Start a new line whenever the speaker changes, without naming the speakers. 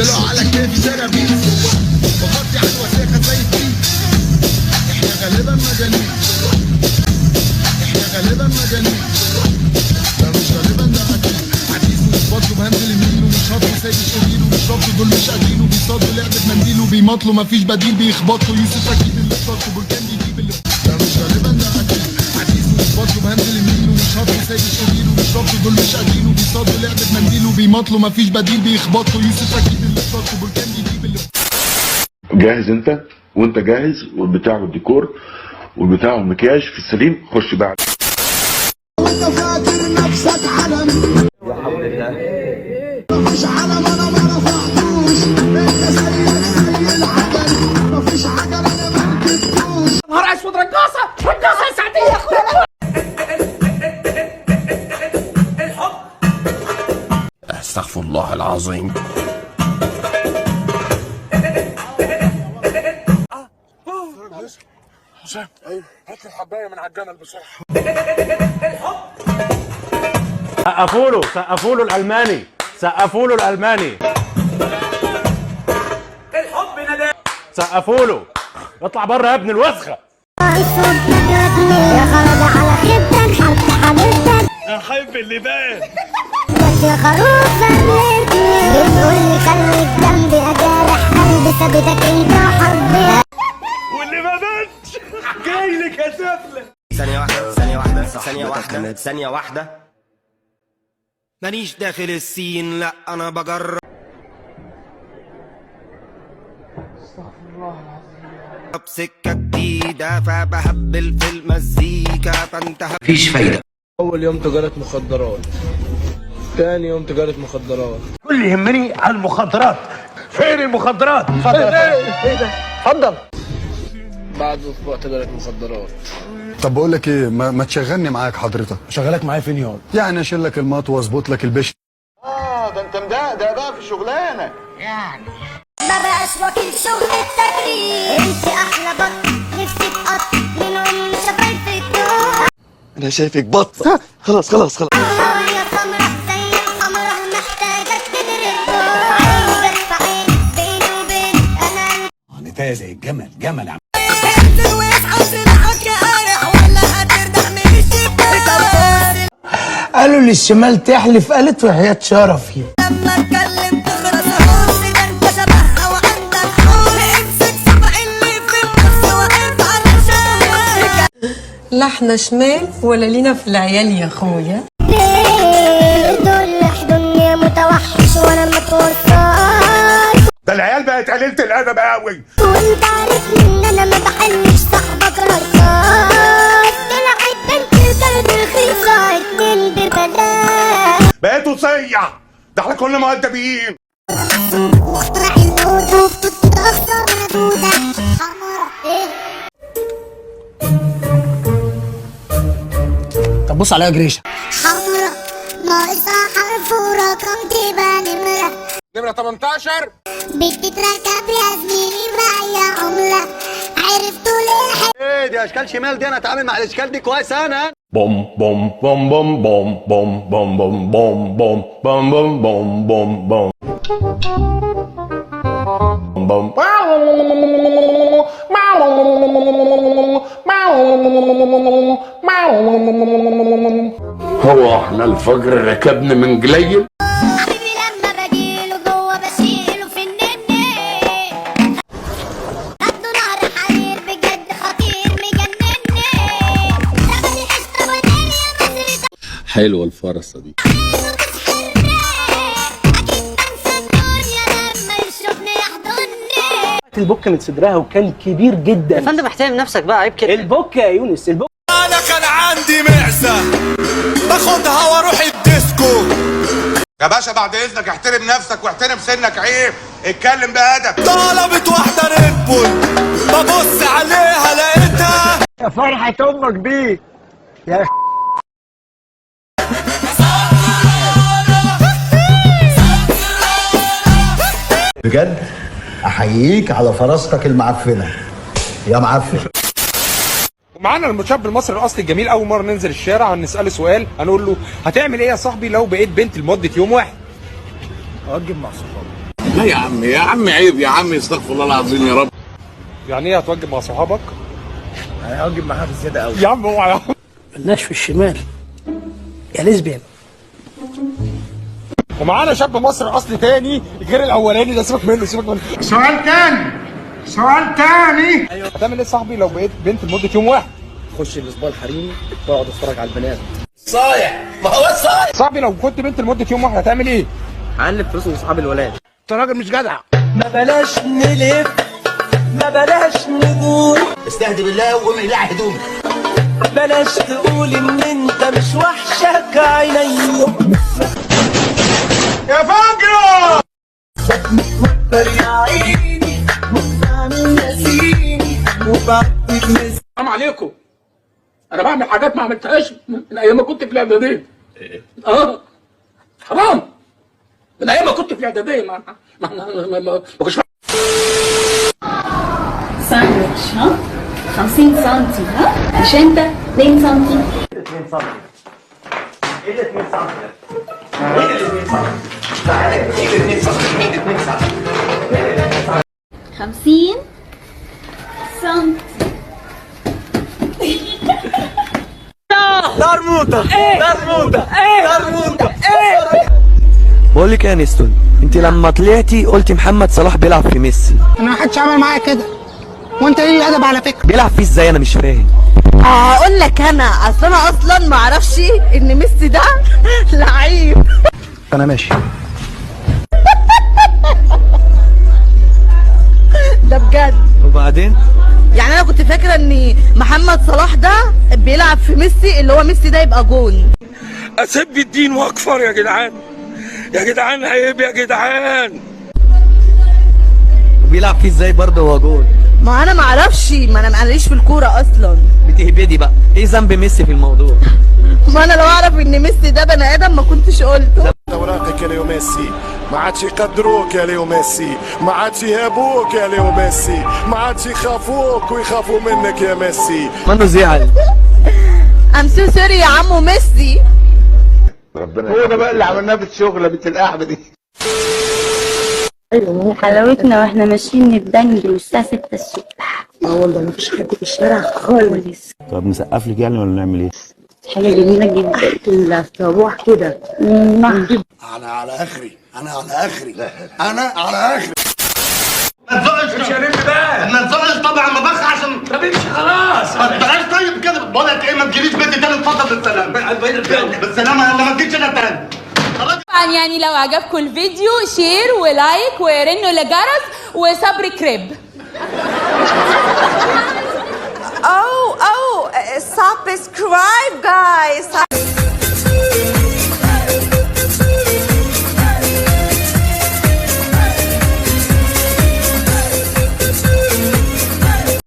طلعوا على كتافي سرابيس بغطي على الوساخة زي الطين. احنا غالبا مجانين، احنا غالبا مجانين، لا مش غالبا ده مجانين. عديس ومش بهندل يمين ومش هطل سايب الشرير ومش رابطه، دول مش قادرين وبيصادوا لعبة منديل وبيمطلوا مفيش بديل بيخبطوا. يوسف اكيد اللي اخترته بركان بيجيب اللي لا مش غالبا ده مجانين. عديس ومش بهندل يمين ومش هطل سايب الشرير ومش رابطه، دول مش قادرين وبيصادوا لعبة منديل وبيمطلوا مفيش بديل بيخبطوا. يوسف اكيد اللي اخترته بركان بيجيب اللي
جاهز انت وانت جاهز والبتاع والديكور والبتاع والمكياج في السليم. خش بعد.
انت فاكر نفسك علم مفيش علم انا ما رفعتوش. انت زي العجل مفيش عجل انا ما ركبتوش.
نهار اسود رقاصه رقاصه يا سعديه يا اخويا. الحب
استغفر الله العظيم.
حسام ايوه هات لي الحبايه من على الجمل بسرعه.
سقفوا له الالماني، سقفوا له الالماني.
الحب ندى
سقفوا له. اطلع بره يا ابن الوسخه.
يا خرج على خيبتك حتى حبيبتك
يا خايف اللي بان
يا خروف سلتني بتقولي خليك جنبي اجارح قلبي سابتك انت حبي
واللي ما بانش جاي لك يا سفله.
ثانية واحدة ثانية واحدة ثانية واحدة ثانية واحدة. مانيش داخل السين، لا أنا بجرب. استغفر الله العظيم. سكة جديدة فبهبل في المزيكا فانت
مفيش فايدة.
أول يوم تجارة مخدرات، تاني يوم تجارة مخدرات.
كل اللي يهمني على المخدرات. فين المخدرات؟ اتفضل.
ايه ده؟ اتفضل. بعد اسبوع تجارة مخدرات.
طب بقول لك ايه، ما تشغلني معاك حضرتك.
شغالك معايا فين ياض؟
يعني اشيل لك المط واظبط لك البش.
ده انت ده بقى في شغلانه يعني.
ما بقاش وكيل شغل التكريم. انت احلى بط نفسي تقط من ام شفايفك دول.
انا شايفك بط. خلاص
يا سمرة زي القمرة محتاجة تدرك عيني جت في عيني بيني وبين انا
نتايا زي الجمل جمل يا عم.
قالوا للشمال تحلف قالت وحياة شرفي.
لما اتكلم تخرس راسي ده انت شبهها وعندك حول امسك سبق اللي في النص وقف على شمال.
لا احنا شمال ولا لينا في العيال يا اخويا.
ليه دول الدنيا متوحش وانا متوصل.
ده العيال بقت قليلة الادب قوي.
وانت عارف ان انا ما بحلش صاحبك رصاص. طلعت بنت الكلب رخيصة اتنين ببلاش.
بقيتوا صيع، ده احنا كنا مؤدبين.
واخترع النور وبتتأخر مدودة حمرا ايه.
طب بص عليا جريشه.
حمرا ناقصها حرف ورقم تبقى
نمرة 18
بتتركب يا زميلي بأي عملة. عرفتوا ليه
ايه دي اشكال شمال دي؟ انا اتعامل مع الاشكال دي كويس انا.
بوم بوم بوم بوم بوم بوم بوم بوم بوم بوم بوم بوم بوم بوم بوم. هو احنا الفجر ركبنا من قليل.
حبيبي لما بجيله جوه بشيله في النني. خدوا نهر حرير بجد خطير مجنني. لبني قشطة ودنيا مصري.
حلوه الفرصه دي.
البوك من صدرها وكان كبير جدا.
يا فندم احترم نفسك بقى، عيب كده.
البوك يا يونس البوك.
انا كان عندي معزة باخدها واروح الديسكو. يا باشا بعد اذنك احترم نفسك واحترم سنك، عيب اتكلم بأدب. طلبت واحدة ريد بول ببص عليها لقيتها
يا فرحة امك بيه يا
بجد احييك على فراستك المعفنه يا معفن.
معانا الشاب المصري الاصلي الجميل، اول مره ننزل الشارع هنساله سؤال، هنقول له هتعمل ايه يا صاحبي لو بقيت بنت لمده يوم واحد؟
اوجب مع صحابي.
لا يا عم عيب يا عم، استغفر الله العظيم يا رب.
يعني ايه هتوجب مع صحابك؟
انا هوجب معاها بزياده قوي.
يا عم اوعى يا عم.
ملناش في الشمال يا ليزبيان.
ومعانا شاب مصري اصلي تاني غير الاولاني ده، سيبك منه سيبك منه.
سؤال تاني.
هتعمل ايه صاحبي لو بقيت بنت لمده يوم واحد؟
خش الاسبوع الحريمي واقعد اتفرج على البنات.
صايع، ما هو صايع.
صاحبي لو كنت بنت لمده يوم واحد هتعمل ايه؟
هقلب فلوس لاصحاب الولاد.
انت راجل مش جدع.
ما بلاش نلف، ما بلاش نقول استهدي بالله وقوم اقلع هدومك. بلاش تقول ان انت مش وحشك عيني
يا فجر.
يا عيني نسيني وبعدك
حرام عليكم، انا بعمل حاجات ما عملتهاش من ايام ما كنت في الاعداديه. حرام، من ايام ما كنت في الاعداديه ما كنتش.
ساندوتش ها 50 سنتي ها مش انت 2 سنتي.
2 سم. ايه ال 2 سم؟ ايه ال 2 سم؟ تعالى ايه ال 2 سم؟ ايه ال 2 سم؟
50 سنتي.
بقول لك يا نستون، انت لما طلعتي قلتي محمد صلاح بيلعب في ميسي.
انا ما حدش عمل معايا كده، وانت ايه الادب على فكره؟
بيلعب فيه ازاي؟ انا مش فاهم.
هقول لك انا اصلا ما اعرفش ان ميسي ده لعيب.
انا ماشي.
ده بجد.
وبعدين؟
يعني انا كنت فاكره ان محمد صلاح ده بيلعب في ميسي، اللي هو ميسي ده يبقى جون.
اسيب الدين واكفر يا جدعان، يا جدعان عيب يا جدعان.
بيلعب فيه ازاي برضه هو جول؟
ما انا ما اعرفش، ما انا ماليش في الكوره اصلا.
بتهبدي بقى، ايه ذنب ميسي في الموضوع؟
ما انا لو اعرف ان ميسي ده بني ادم ما كنتش قلته.
اوراقك يا ليو ميسي، ما عادش يقدروك يا ليو ميسي، ما عادش يهابوك يا ليو ميسي، ما عادش يخافوك ويخافوا منك يا ميسي.
منه زعل.
ام سو سوري يا عمو ميسي.
ربنا
هو ده بقى اللي عملناه في الشغله بنت القحبه دي.
حلاوتنا واحنا ماشيين نتدنجل الساعه 6 الصبح.
والله ما فيش حد في الشارع خالص.
طب نسقف لك يعني ولا نعمل ايه؟
حاجه جميله جدا الصباح كده.
انا على اخري.
ما تزقش يا ريت بقى، ما تزقش طبعا ما بخ عشان طب امشي خلاص. ما تبقاش طيب كده. بقول لك ايه، ما تجيليش بيتي تاني، اتفضل بالسلامه. بالسلامه يلا، ما تجيش هنا تاني.
طبعا يعني لو عجبكم الفيديو شير ولايك ورنوا لجرس وصبري كريب.